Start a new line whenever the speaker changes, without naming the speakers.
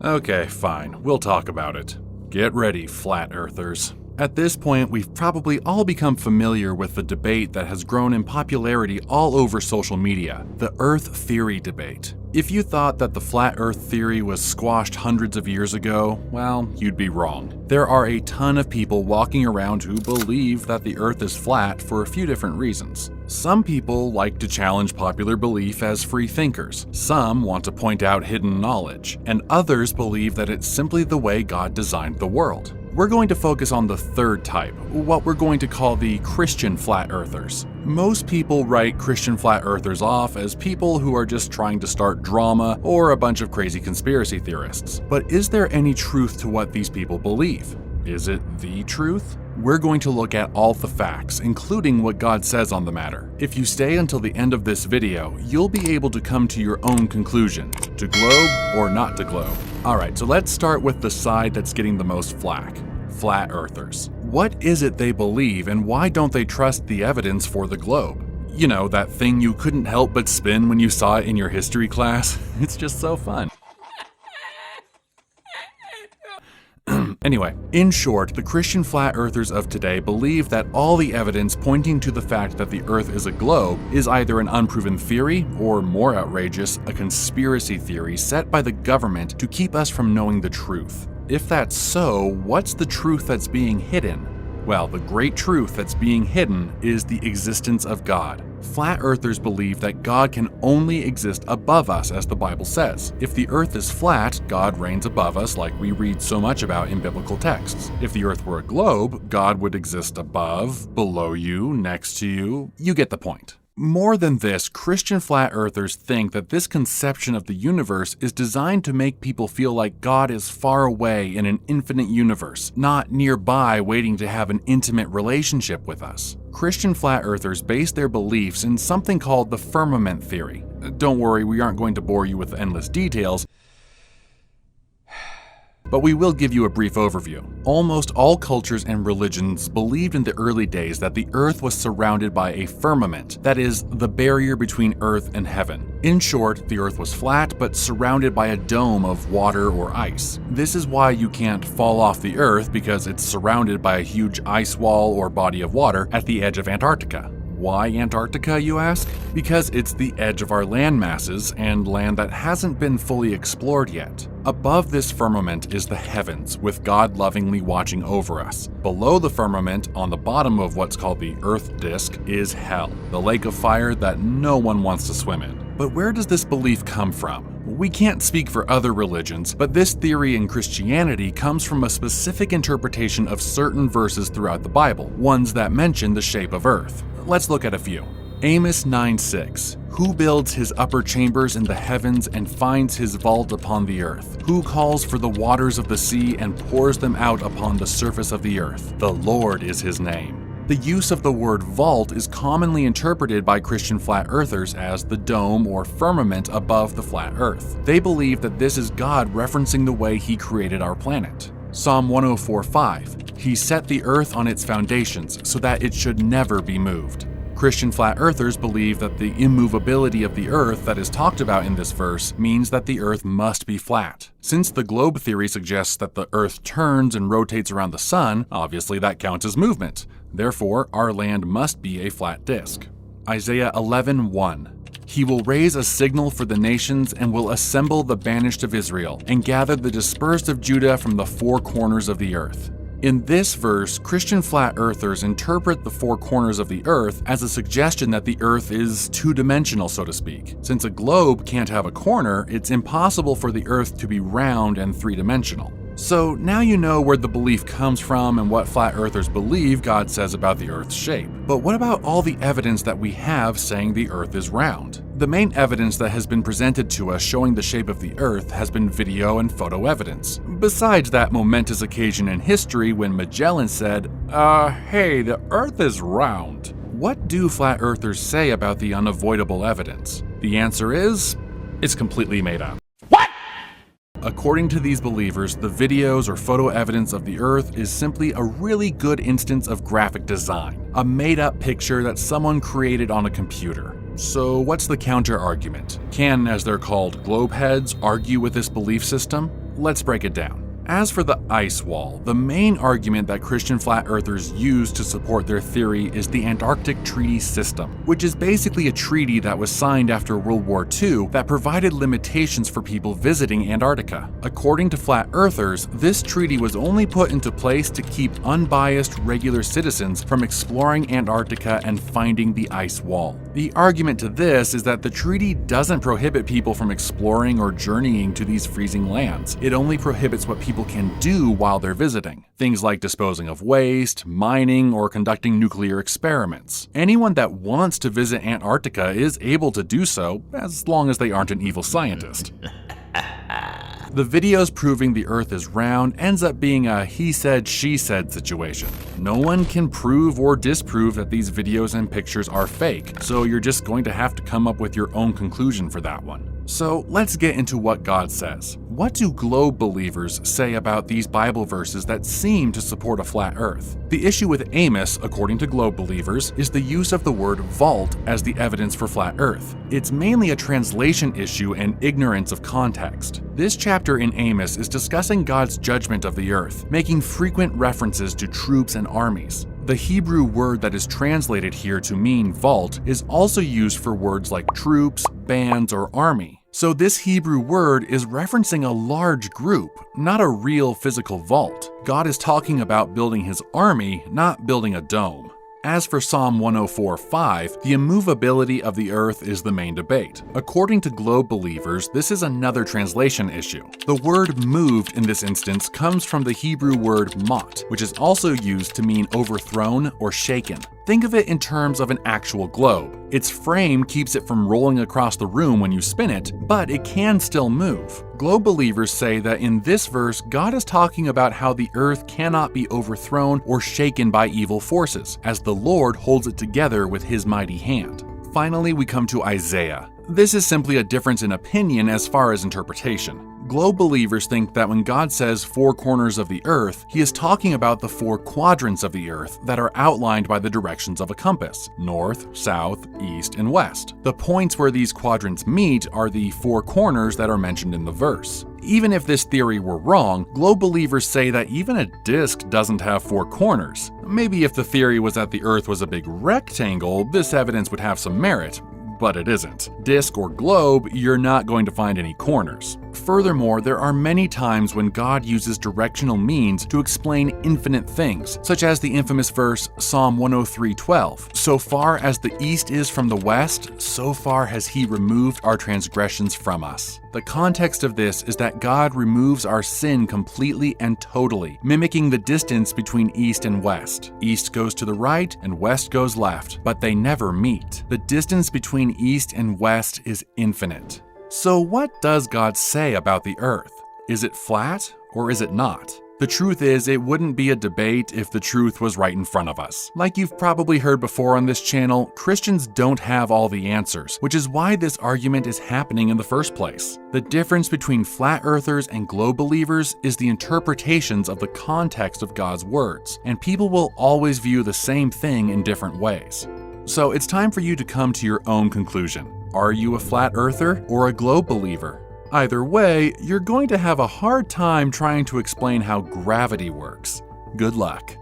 Okay, fine, we'll talk about it. Get ready, flat earthers. At this point, we've probably all become familiar with the debate that has grown in popularity all over social media, the Earth theory debate. If you thought that the flat Earth theory was squashed hundreds of years ago, well, you'd be wrong. There are a ton of people walking around who believe that the Earth is flat for a few different reasons. Some people like to challenge popular belief as free thinkers, some want to point out hidden knowledge, and others believe that it's simply the way God designed the world. We're going to focus on the third type, what we're going to call the Christian flat earthers. Most people write Christian flat earthers off as people who are just trying to start drama or a bunch of crazy conspiracy theorists. But is there any truth to what these people believe? Is it the truth? We're going to look at all the facts, including what God says on the matter. If you stay until the end of this video, you'll be able to come to your own conclusion, to globe or not to globe. Alright, so let's start with the side that's getting the most flack. Flat earthers. What is it they believe and why don't they trust the evidence for the globe? You know, that thing you couldn't help but spin when you saw it in your history class? It's just so fun. Anyway, in short, the Christian flat earthers of today believe that all the evidence pointing to the fact that the Earth is a globe is either an unproven theory, or more outrageous, a conspiracy theory set by the government to keep us from knowing the truth. If that's so, what's the truth that's being hidden? Well, the great truth that's being hidden is the existence of God. Flat earthers believe that God can only exist above us, as the Bible says. If the earth is flat, God reigns above us, like we read so much about in biblical texts. If the earth were a globe, God would exist above, below you, next to you. You get the point. More than this, Christian flat earthers think that this conception of the universe is designed to make people feel like God is far away in an infinite universe, not nearby waiting to have an intimate relationship with us. Christian flat earthers base their beliefs in something called the firmament theory. Don't worry, we aren't going to bore you with endless details, but we will give you a brief overview. Almost all cultures and religions believed in the early days that the earth was surrounded by a firmament, that is, the barrier between earth and heaven. In short, the earth was flat but surrounded by a dome of water or ice. This is why you can't fall off the earth, because it's surrounded by a huge ice wall or body of water at the edge of Antarctica. Why Antarctica, you ask? Because it's the edge of our land masses and land that hasn't been fully explored yet. Above this firmament is the heavens, with God lovingly watching over us. Below the firmament, on the bottom of what's called the Earth disk, is hell, the lake of fire that no one wants to swim in. But where does this belief come from? We can't speak for other religions, but this theory in Christianity comes from a specific interpretation of certain verses throughout the Bible, ones that mention the shape of earth. Let's look at a few. Amos 9:6. Who builds his upper chambers in the heavens and finds his vault upon the earth? Who calls for the waters of the sea and pours them out upon the surface of the earth? The Lord is his name. The use of the word vault is commonly interpreted by Christian flat earthers as the dome or firmament above the flat earth. They believe that this is God referencing the way he created our planet. Psalm 104:5. He set the earth on its foundations so that it should never be moved. Christian flat earthers believe that the immovability of the earth that is talked about in this verse means that the earth must be flat. Since the globe theory suggests that the earth turns and rotates around the sun, obviously that counts as movement. Therefore, our land must be a flat disk. Isaiah 11:1. He will raise a signal for the nations and will assemble the banished of Israel and gather the dispersed of Judah from the four corners of the earth. In this verse, Christian flat earthers interpret the four corners of the earth as a suggestion that the earth is two-dimensional, so to speak. Since a globe can't have a corner, it's impossible for the earth to be round and three-dimensional. So now you know where the belief comes from and what flat earthers believe God says about the earth's shape. But what about all the evidence that we have saying the earth is round? The main evidence that has been presented to us showing the shape of the earth has been video and photo evidence. Besides that momentous occasion in history when Magellan said, hey, the earth is round. What do flat earthers say about the unavoidable evidence? The answer is, it's completely made up. According to these believers, the videos or photo evidence of the Earth is simply a really good instance of graphic design, a made-up picture that someone created on a computer. So what's the counter-argument? Can, as they're called, globeheads, argue with this belief system? Let's break it down. As for the ice wall, the main argument that Christian flat earthers use to support their theory is the Antarctic Treaty System, which is basically a treaty that was signed after World War II that provided limitations for people visiting Antarctica. According to flat earthers, this treaty was only put into place to keep unbiased regular citizens from exploring Antarctica and finding the ice wall. The argument to this is that the treaty doesn't prohibit people from exploring or journeying to these freezing lands. It only prohibits what people can do while they're visiting. Things like disposing of waste, mining, or conducting nuclear experiments. Anyone that wants to visit Antarctica is able to do so, as long as they aren't an evil scientist. The videos proving the Earth is round ends up being a he said, she said situation. No one can prove or disprove that these videos and pictures are fake, so you're just going to have to come up with your own conclusion for that one. So let's get into what God says. What do globe believers say about these Bible verses that seem to support a flat Earth? The issue with Amos, according to globe believers, is the use of the word vault as the evidence for flat Earth. It's mainly a translation issue and ignorance of context. This chapter in Amos is discussing God's judgment of the earth, making frequent references to troops and armies. The Hebrew word that is translated here to mean vault is also used for words like troops, bands, or army. So this Hebrew word is referencing a large group, not a real physical vault. God is talking about building his army, not building a dome. As for Psalm 104:5, the immovability of the earth is the main debate. According to globe believers, this is another translation issue. The word moved in this instance comes from the Hebrew word mot, which is also used to mean overthrown or shaken. Think of it in terms of an actual globe. Its frame keeps it from rolling across the room when you spin it, but it can still move. Globe believers say that in this verse, God is talking about how the earth cannot be overthrown or shaken by evil forces, as the Lord holds it together with his mighty hand. Finally, we come to Isaiah. This is simply a difference in opinion as far as interpretation. Globe believers think that when God says four corners of the earth, he is talking about the four quadrants of the earth that are outlined by the directions of a compass: north, south, east, and west. The points where these quadrants meet are the four corners that are mentioned in the verse. Even if this theory were wrong, globe believers say that even a disk doesn't have four corners. Maybe if the theory was that the earth was a big rectangle, this evidence would have some merit. But it isn't. Disc or globe, you're not going to find any corners. Furthermore, there are many times when God uses directional means to explain infinite things, such as the infamous verse Psalm 103:12. So far as the east is from the west, so far has he removed our transgressions from us. The context of this is that God removes our sin completely and totally, mimicking the distance between east and west. East goes to the right and west goes left, but they never meet. The distance between east and west is infinite. So what does God say about the earth? Is it flat or is it not? The truth is, it wouldn't be a debate if the truth was right in front of us. Like you've probably heard before on this channel, Christians don't have all the answers, which is why this argument is happening in the first place. The difference between flat earthers and globe believers is the interpretations of the context of God's words, and people will always view the same thing in different ways. So it's time for you to come to your own conclusion. Are you a flat earther or a globe believer? Either way, you're going to have a hard time trying to explain how gravity works. Good luck.